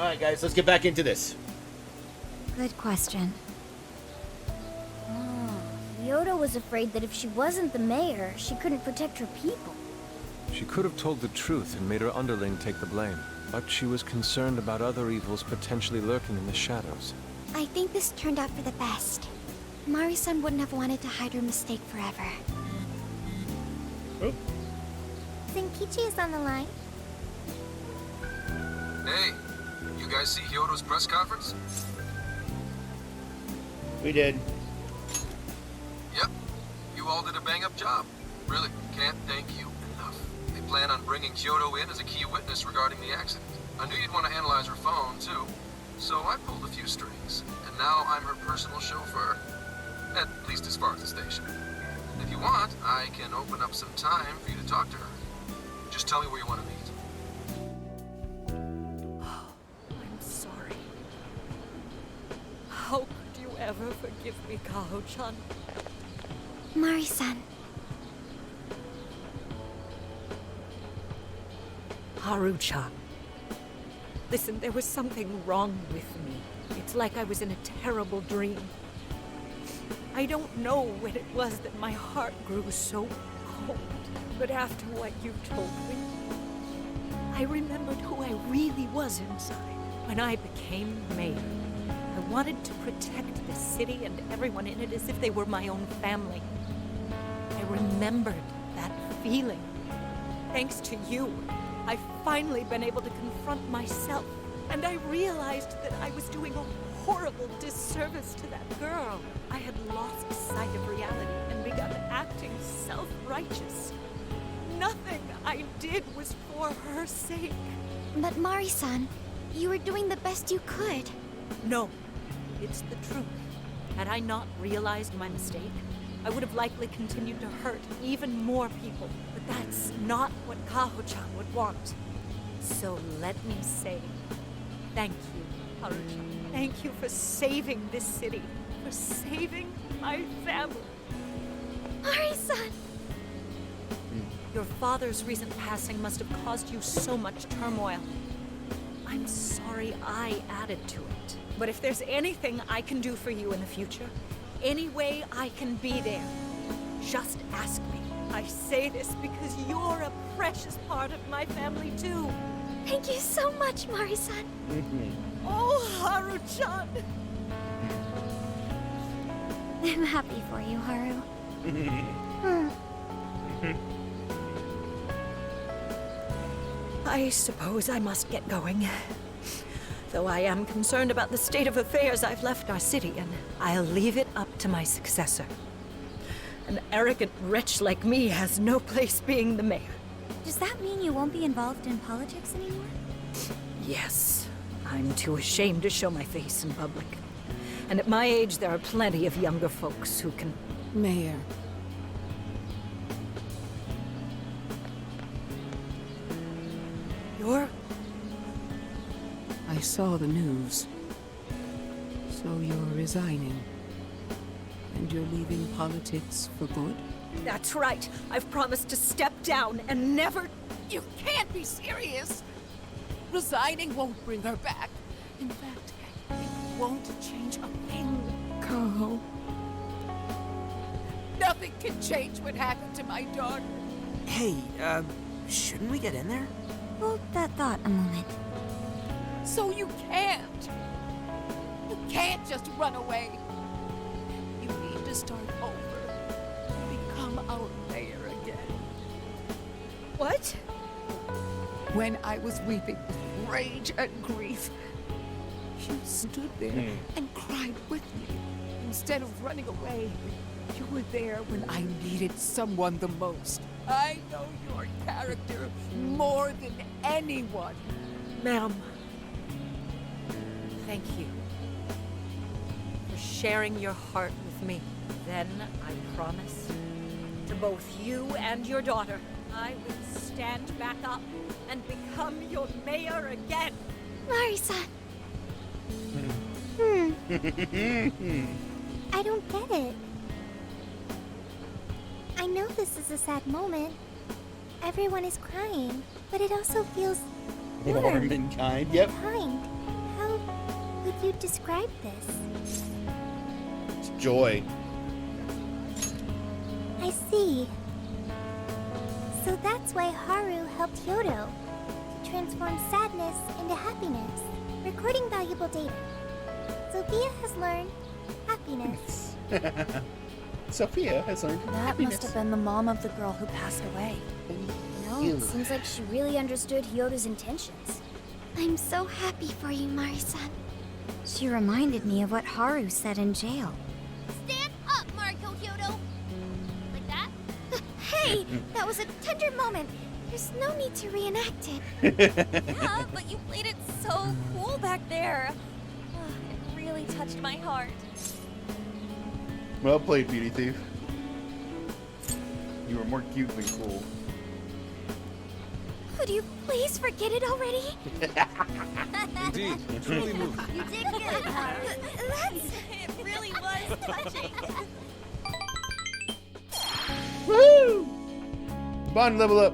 Alright guys, let's get back into this. Good question. Kyoto was afraid that if she wasn't the mayor, she couldn't protect her people. She could have told the truth and made her underling take the blame, but she was concerned about other evils potentially lurking in the shadows. I think this turned out for the best. Mari-san wouldn't have wanted to hide her mistake forever. Oh. Zenkichi is on the line. Hey, you guys see Kyoto's press conference? We did. Yep, you all did a bang-up job. Really, can't thank you enough. They plan on bringing Kyoto in as a key witness regarding the accident. I knew you'd want to analyze her phone, too, so I pulled a few strings. And now I'm her personal chauffeur. At least as far as the station. And if you want, I can open up some time for you to talk to her. Just tell me where you want to meet. I'm sorry. How could you ever forgive me, Kaho-chan? Mari-san. Haru-chan. Listen, there was something wrong with me. It's like I was in a terrible dream. I don't know when it was that my heart grew so cold, but after what you told me, I remembered who I really was inside. When I became mayor, I wanted to protect the city and everyone in it as if they were my own family. I remembered that feeling. Thanks to you, I've finally been able to confront myself, and I realized that I was doing a horrible disservice to that girl. I had lost sight of reality and begun acting self-righteous. Nothing I did was for her sake. But Mari-san, you were doing the best you could. No, it's the truth. Had I not realized my mistake, I would have likely continued to hurt even more people. But that's not what Kaho-chan would want. So let me say, thank you, Haru-chan. Thank you for saving this city, for saving my family. Mari-san! Your father's recent passing must have caused you so much turmoil. I'm sorry I added to it. But if there's anything I can do for you in the future, any way I can be there, just ask me. I say this because you're a precious part of my family too. Thank you so much, Mari-san. Oh, Haru-chan! I'm happy for you, Haru. I suppose I must get going. Though I am concerned about the state of affairs, I've left our city, and I'll leave it up to my successor. An arrogant wretch like me has no place being the mayor. Does that mean you won't be involved in politics anymore? Yes, I'm too ashamed to show my face in public. And at my age, there are plenty of younger folks who can... Mayor. You're... I saw the news. So you're resigning. And you're leaving politics for good? That's right. I've promised to step down and never... You can't be serious! Resigning won't bring her back. In fact, it won't change a thing. Kaho. Nothing can change what happened to my daughter. Hey, shouldn't we get in there? Hold that thought a moment. So you can't. You can't just run away. You need to start over. Become our mayor again. What? When I was weeping with rage and grief, you stood there and cried with me. Instead of running away, you were there when I needed someone the most. I know your character more than anyone. Ma'am, thank you for sharing your heart with me. Then I promise to both you and your daughter, I will stand back up and become your mayor again. Mari-san. I don't get it. I know this is a sad moment. Everyone is crying, but it also feels Warm and kind, yep. kind. you'd describe this. It's joy. I see. So that's why Haru helped Kyoto to transform sadness into happiness, recording valuable data. Sophia has learned happiness. Sophia has learned That happiness. must have been the mom of the girl who passed away. No, it seems like she really understood Hyoto's intentions. I'm so happy for you, Mari-san. She reminded me of what Haru said in jail. Stand up, Mariko Kyoto! Like that? Hey, that was a tender moment. There's no need to reenact it. Yeah, but you played it so cool back there. It really touched my heart. Well played, Beauty Thief. You were more cute than cool. Could you please forget it already? Indeed, truly moving. You did good, Haru. It really was touching. Woo! Bond level up.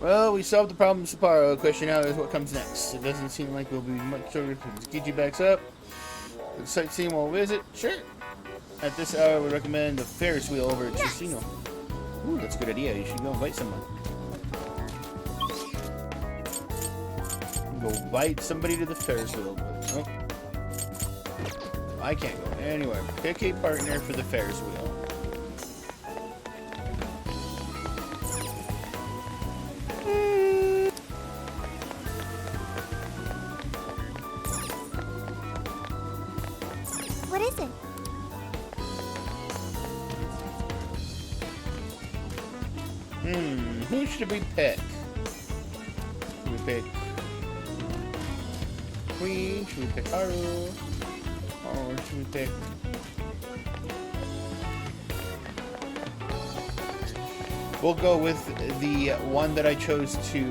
Well, we solved the problem, Sapporo. Question now is what comes next. It doesn't seem like we'll be much shorter to get you backs up. The sightseeing we'll visit, sure. At this hour, we recommend the Ferris wheel over at Casino. Ooh, that's a good idea. You should go invite someone. Go invite somebody to the Ferris wheel. Oh. I can't go anywhere. Pick a partner for the Ferris wheel. What is it? Who should we pick? Should we pick Queen? Should we pick Haru? Or should we pick... We'll go with the one that I chose to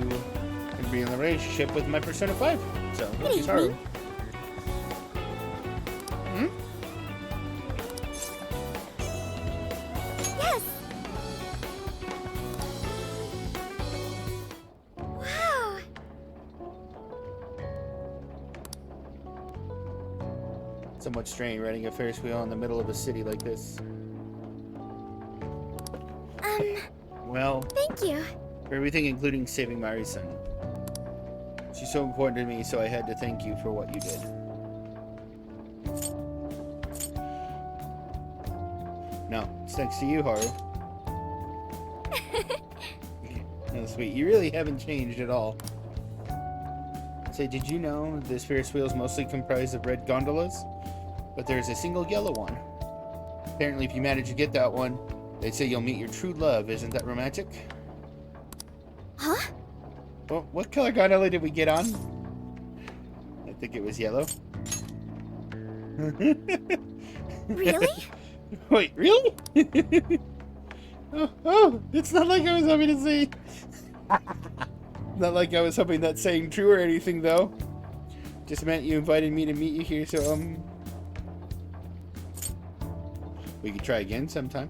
be in a relationship with my Persona 5. So, which is Haru. Yes! Wow! Somewhat strange riding a Ferris wheel in the middle of a city like this. Well, Thank you. for everything, including saving Mari-san. She's so important to me, so I had to thank you for what you did. No, it's thanks to you, Haru. Oh, sweet. You really haven't changed at all. Say, did you know this Ferris wheel is mostly comprised of red gondolas? But there's a single yellow one. Apparently, if you manage to get that one, they say you'll meet your true love. Isn't that romantic? Huh? Well, what color gondola did we get on? I think it was yellow. Really? Wait, really? oh, it's not like I was hoping to see. Not like I was hoping that saying true or anything, though. Just meant you invited me to meet you here, so, we could try again sometime.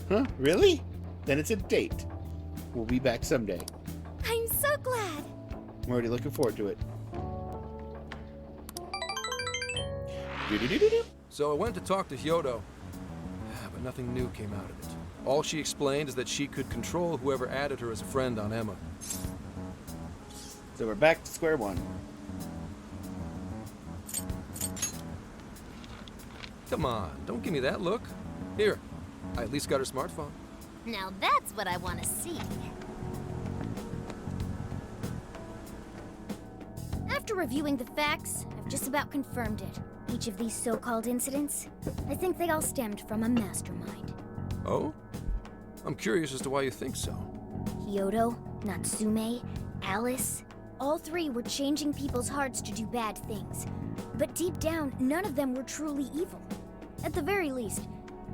Huh? Really? Then it's a date. We'll be back someday. I'm so glad. I'm already looking forward to it. Do-do-do-do-do. So I went to talk to Kyoto, but nothing new came out of it. All she explained is that she could control whoever added her as a friend on Emma. So we're back to square one. Come on, don't give me that look. Here, I at least got her smartphone. Now that's what I want to see. After reviewing the facts, I've just about confirmed it. Each of these so-called incidents, I think they all stemmed from a mastermind. Oh? I'm curious as to why you think so. Kyoto, Natsume, Alice, all three were changing people's hearts to do bad things. But deep down, none of them were truly evil. At the very least,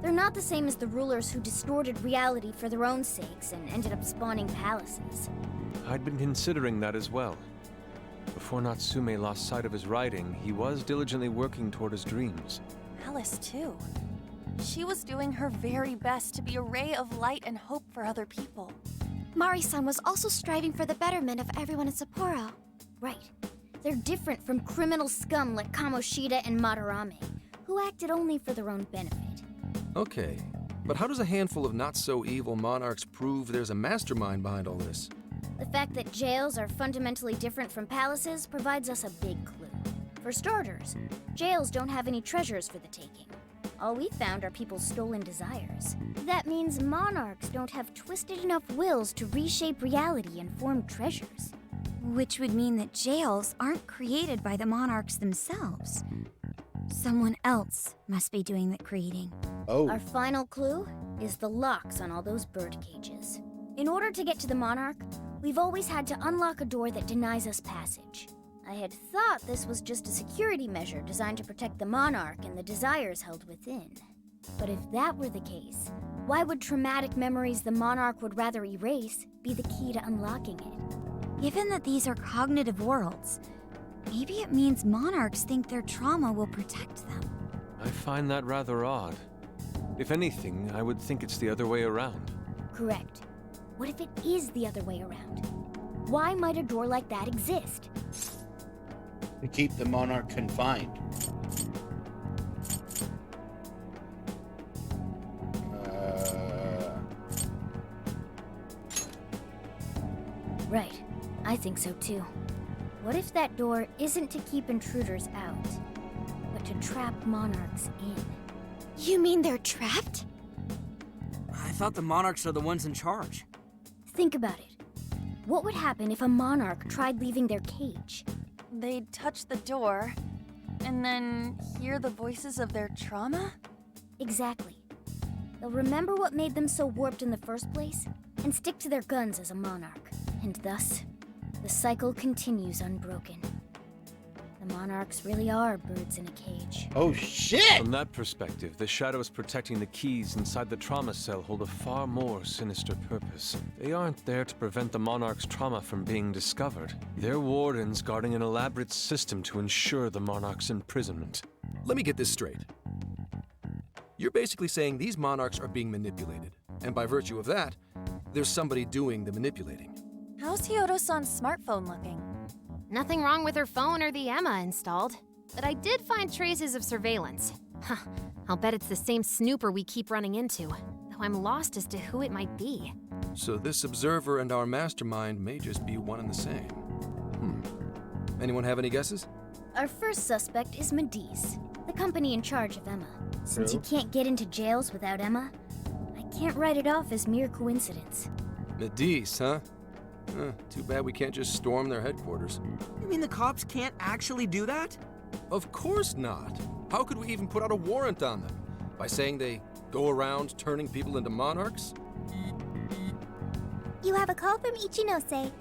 they're not the same as the rulers who distorted reality for their own sakes and ended up spawning palaces. I'd been considering that as well. Before Natsume lost sight of his writing, he was diligently working toward his dreams. Alice, too. She was doing her very best to be a ray of light and hope for other people. Mari-san was also striving for the betterment of everyone in Sapporo. Right. They're different from criminal scum like Kamoshida and Madarame, who acted only for their own benefit. Okay, but how does a handful of not-so-evil monarchs prove there's a mastermind behind all this? The fact that jails are fundamentally different from palaces provides us a big clue. For starters, jails don't have any treasures for the taking. All we found are people's stolen desires. That means monarchs don't have twisted enough wills to reshape reality and form treasures. Which would mean that jails aren't created by the monarchs themselves. Someone else must be doing the creating. Oh. Our final clue is the locks on all those bird cages. In order to get to the monarch, we've always had to unlock a door that denies us passage. I had thought this was just a security measure designed to protect the monarch and the desires held within. But if that were the case, why would traumatic memories the monarch would rather erase be the key to unlocking it? Given that these are cognitive worlds, maybe it means monarchs think their trauma will protect them. I find that rather odd. If anything, I would think it's the other way around. Correct. What if it is the other way around? Why might a door like that exist? To keep the monarch confined. Right. I think so too. What if that door isn't to keep intruders out, but to trap monarchs in? You mean they're trapped? I thought the monarchs are the ones in charge. Think about it. What would happen if a monarch tried leaving their cage? They'd touch the door, and then hear the voices of their trauma? Exactly. They'll remember what made them so warped in the first place, and stick to their guns as a monarch. And thus, the cycle continues unbroken. The monarchs really are birds in a cage. Oh shit! From that perspective, the shadows protecting the keys inside the trauma cell hold a far more sinister purpose. They aren't there to prevent the monarch's trauma from being discovered. They're wardens guarding an elaborate system to ensure the monarch's imprisonment. Let me get this straight. You're basically saying these monarchs are being manipulated, and by virtue of that, there's somebody doing the manipulating. How's Hyodo-san's smartphone looking? Nothing wrong with her phone or the Emma installed, but I did find traces of surveillance. Huh, I'll bet it's the same snooper we keep running into, though I'm lost as to who it might be. So this observer and our mastermind may just be one and the same. Anyone have any guesses? Our first suspect is Medice, the company in charge of Emma. Since you can't get into jails without Emma, I can't write it off as mere coincidence. Medice, huh? Too bad we can't just storm their headquarters. You mean the cops can't actually do that? Of course not. How could we even put out a warrant on them? By saying they go around turning people into monarchs? You have a call from Ichinose.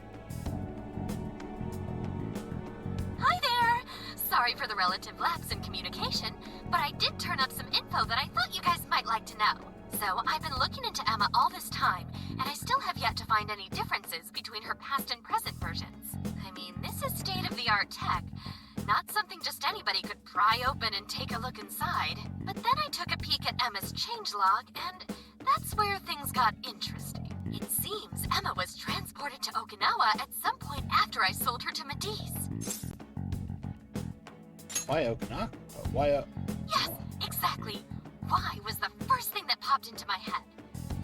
Hi there! Sorry for the relative lapse in communication, but I did turn up some info that I thought you guys might like to know. So, I've been looking into Emma all this time, and I still have yet to find any differences between her past and present versions. I mean, this is state-of-the-art tech, not something just anybody could pry open and take a look inside. But then I took a peek at Emma's changelog, and that's where things got interesting. It seems Emma was transported to Okinawa at some point after I sold her to Medice. Why Okinawa? Why Yes, exactly. Why was the first thing that popped into my head.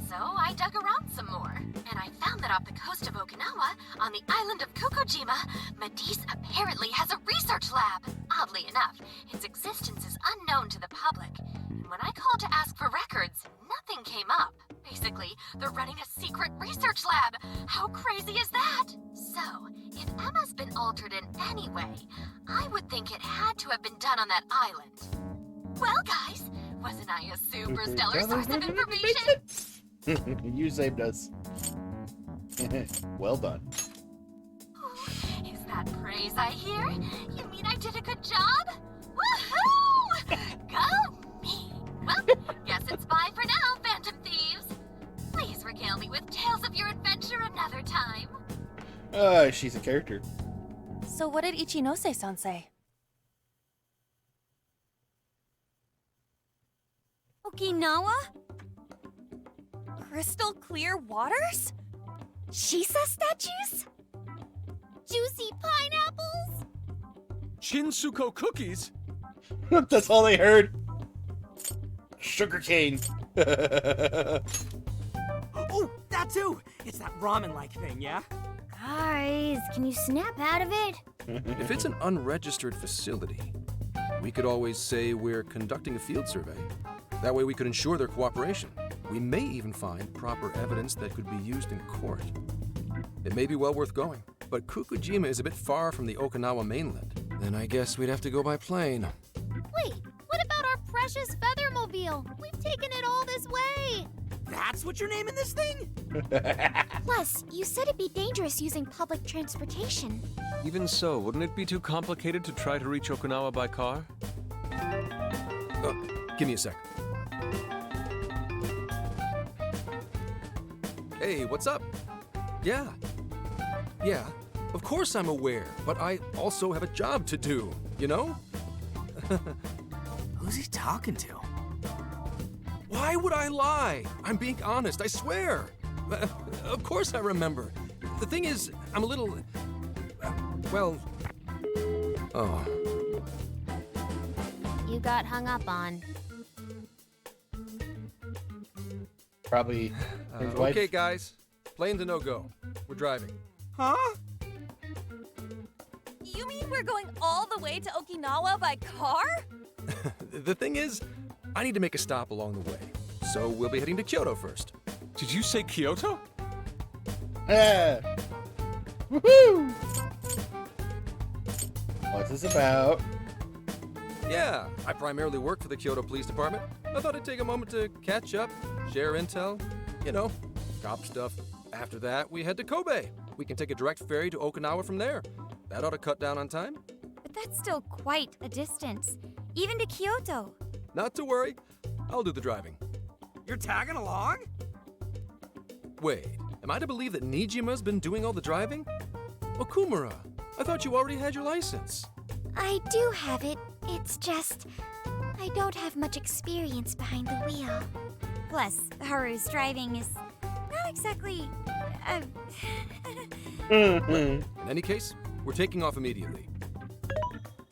So I dug around some more, and I found that off the coast of Okinawa, on the island of Kokojima, Medice apparently has a research lab. Oddly enough, its existence is unknown to the public, and when I called to ask for records, nothing came up. Basically, they're running a secret research lab. How crazy is that? So, if Emma's been altered in any way, I would think it had to have been done on that island. Well, guys, wasn't I a super stellar source of information? You saved us. Well done. Is that praise I hear? You mean I did a good job? Woohoo! Go me! Well, guess it's bye for now, Phantom Thieves. Please regale me with tales of your adventure another time. She's a character. So what did Ichinose-san say? Okinawa? Crystal clear waters? Shisa statues? Juicy pineapples? Shinsuko cookies? That's all they heard. Sugarcane. Oh, that too! It's that ramen-like thing, yeah? Guys, can you snap out of it? If it's an unregistered facility, we could always say we're conducting a field survey. That way we could ensure their cooperation. We may even find proper evidence that could be used in court. It may be well worth going, but Kokujima is a bit far from the Okinawa mainland. Then I guess we'd have to go by plane. Wait, what about our precious feathermobile? We've taken it all this way. That's what you're naming this thing? Plus, you said it'd be dangerous using public transportation. Even so, wouldn't it be too complicated to try to reach Okinawa by car? Give me a sec. Hey, what's up? Yeah, of course I'm aware, but I also have a job to do, you know? Who's he talking to? Why would I lie? I'm being honest, I swear. Of course I remember. The thing is, I'm a little... Oh. You got hung up on. Probably his wife. Okay, guys. Plane's a no-go. We're driving. Huh? You mean we're going all the way to Okinawa by car? The thing is, I need to make a stop along the way. So we'll be heading to Kyoto first. Did you say Kyoto? Yeah. Woohoo! What's this about? Yeah, I primarily work for the Kyoto Police Department. I thought I'd take a moment to catch up, share intel, you know, cop stuff. After that, we head to Kobe. We can take a direct ferry to Okinawa from there. That ought to cut down on time. But that's still quite a distance, even to Kyoto. Not to worry, I'll do the driving. You're tagging along? Wait, am I to believe that Nijima's been doing all the driving? Okumura, I thought you already had your license. I do have it. It's just... I don't have much experience behind the wheel. Plus, Haru's driving is not exactly... In any case, we're taking off immediately.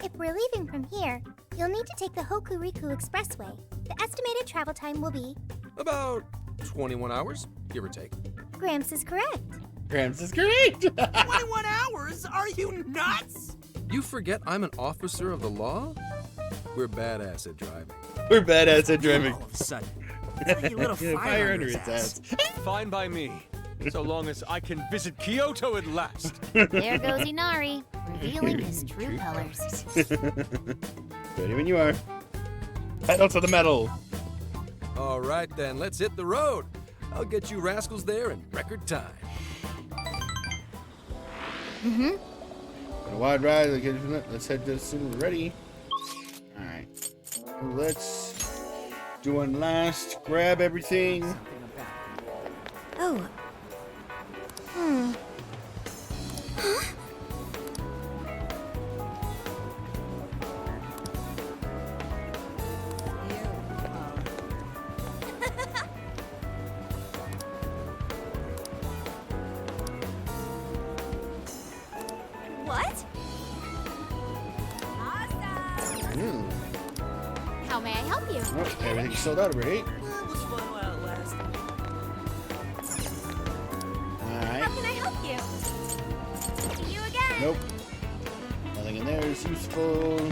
If we're leaving from here, you'll need to take the Hokuriku Expressway. The estimated travel time will be... About 21 hours, give or take. Gramps is correct. Gramps is correct. 21 hours? Are you nuts? You forget I'm an officer of the law? We're badass at driving. We're badass at driving. All of a sudden. It's like a little fire under his ass. Fine by me, so long as I can visit Kyoto at last. There goes Inari, revealing his true colors. Ready when you are. Pedal to the metal. All right then, let's hit the road. I'll get you rascals there in record time. Got a wide ride. Let's head to as soon as we're ready. All right. Let's do one last. Grab everything. Oh. What? How may I help you? Oh, everything's sold out already. It was fun while it lasted. All right. How can I help you? See you again. Nope. Nothing in there is useful.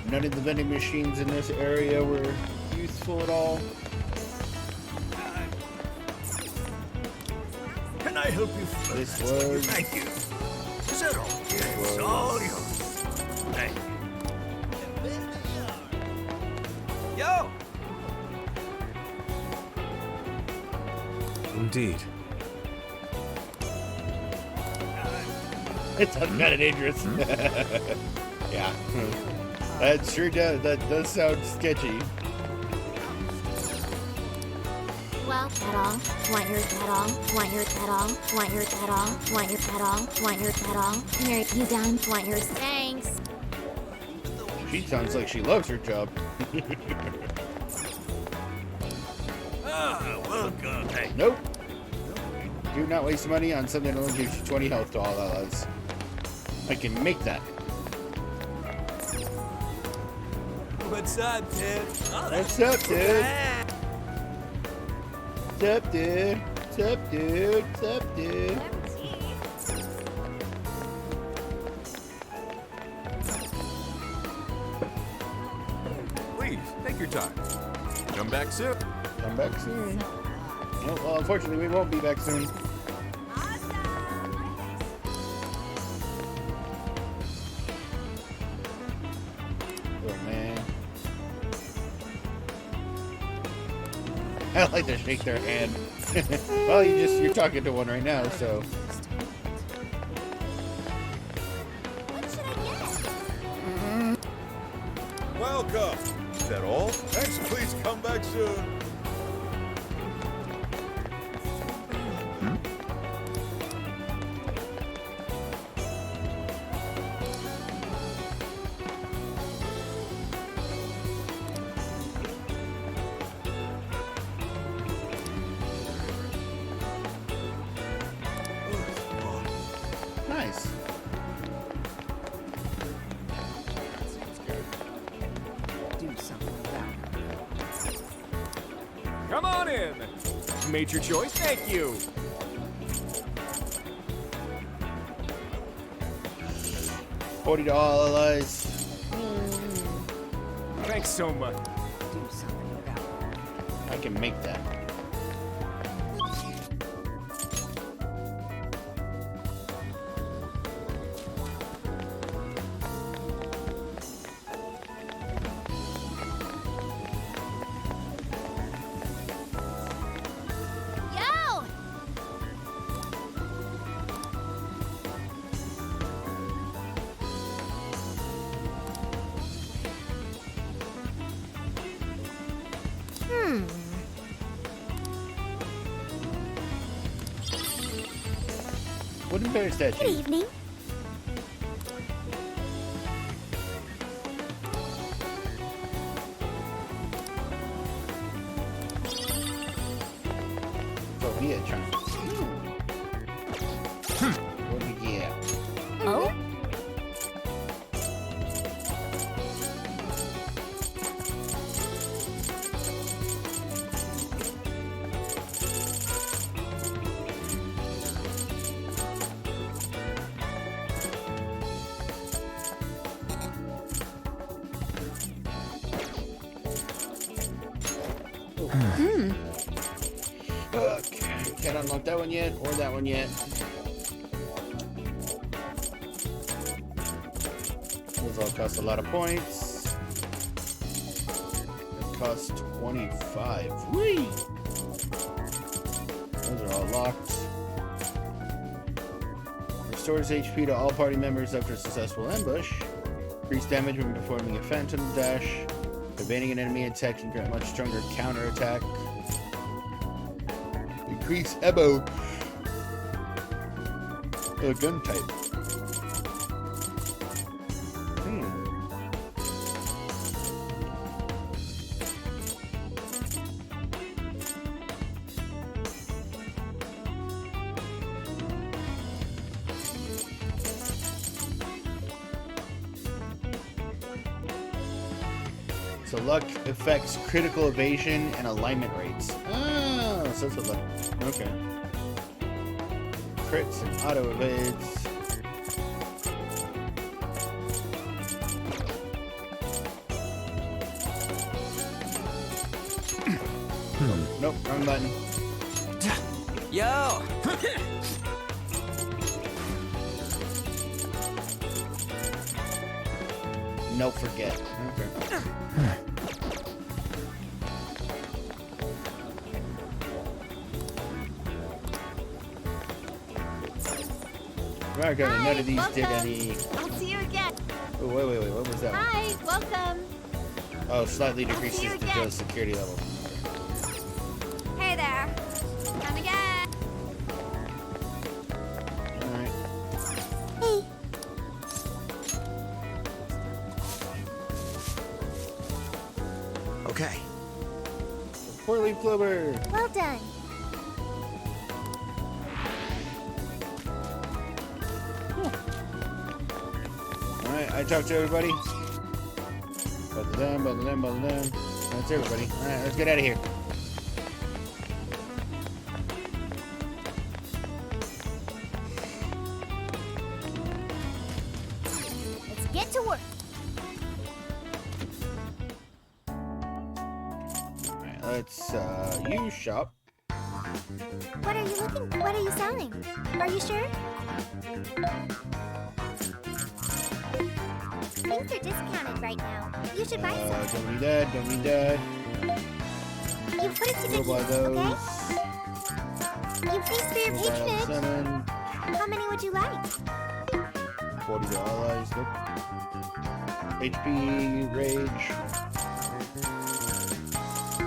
None of the vending machines in this area were useful at all. Can I help you? This was... Thank you. Settle. It's all yours. Thank you. Yo! Indeed. It sounds kind of dangerous. Yeah. That sure does. That does sound sketchy. Well, at all. Want yours at all. Want yours at all. Want yours at all. Want yours at all. Want yours at all. Here, you done? Want yours? Thanks. She sounds like she loves her job. Welcome. Hey. Nope. Do not waste money on something that only gives you 20 health to all allies. I can make that. What's up, dude? Oh, What's up, dude? What's up, dude? What's up, dude? What's up, dude? Please, take your time. Come back soon. Come back soon. No, well, unfortunately, we won't be back soon. Oh, man. I like to shake their hand. Well, you're talking to one right now, so. Welcome. Is that all? Thanks. Please come back soon. Nice. Do something about it. Come on in. Made your choice, thank you. $40 allies. Thanks so much. Do something about it. I can make that. Yo! Wooden bear statue. Good evening. Sophia charm. What do you get? Oh? Okay, can't unlock that one yet, or that one yet. Those all cost a lot of points. It costs 25. Whee! Those are all locked. Restores HP to all party members after a successful ambush. Increase damage when performing a phantom dash. Evading an enemy attack can grant much stronger counter attack. Increase ammo. Gun type. So luck affects critical evasion and alignment rates. Oh, so that's what luck. Okay. Crits and auto evades. Nope, wrong button. Yo! Nope, forget. Okay. Okay, none of these did any. I'll see you again. Oh, wait, what was that? Hi, welcome. Oh, slightly decreases you the again. security level. Hey there. Okay. Four-leaf clover. Well done. Alright, I talked to everybody. Both of them, both of them, both of them. That's everybody. Alright, let's get out of here. Let's get to work. Alright, let's use shop. What are you what are you selling? Are you sure? Things are discounted right now. You should buy some. Don't need that, don't need that. You put it to good We'll buy use, those. okay? You thanks for your We'll buy all patronage. 7. How many would you like? 40 to allies. Nope. HP, rage.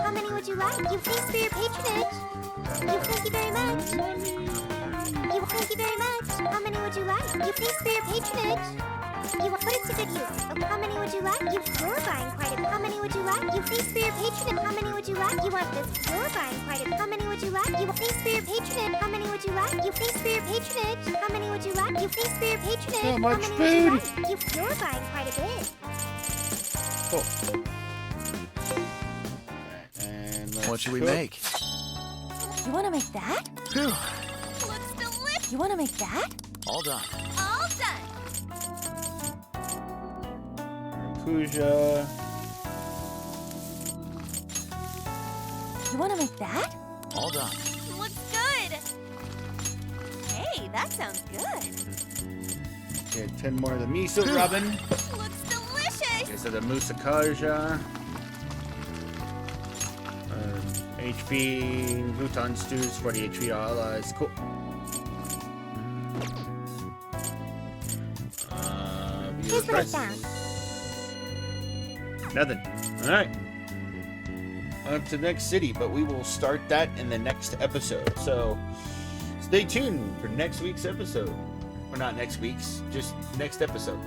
How many would you like? You thanks for your patronage. You thank you very much. You thank you very much. How many would you like? You thanks for your patronage. You put it to good use. How many would you like? You're buying quite a bit. How many would you like? You thanks for your patronage. How many would you like? You want this? You're buying quite a bit. How many would you like? You thanks for your patronage. How many would you like? You thanks for your patronage. How many would you like? You thanks for your patronage. So much How many would food. you like? You're buying quite a bit. Cool. And let's What should we cook. make? You want to make that? Phew. Looks delicious. You want to make that? All done. All done. Puja. You want to make that? All done. Looks good. Hey, that sounds good. Get 10 more of the miso rubbin. Looks delicious. These are the musakaja. HP, Bhutan stews, 40 HP allies. Cool. Here's what I found. Nothing. Alright. On to the next city, but we will start that in the next episode. So stay tuned for next week's episode. Or not next week's, just next episode.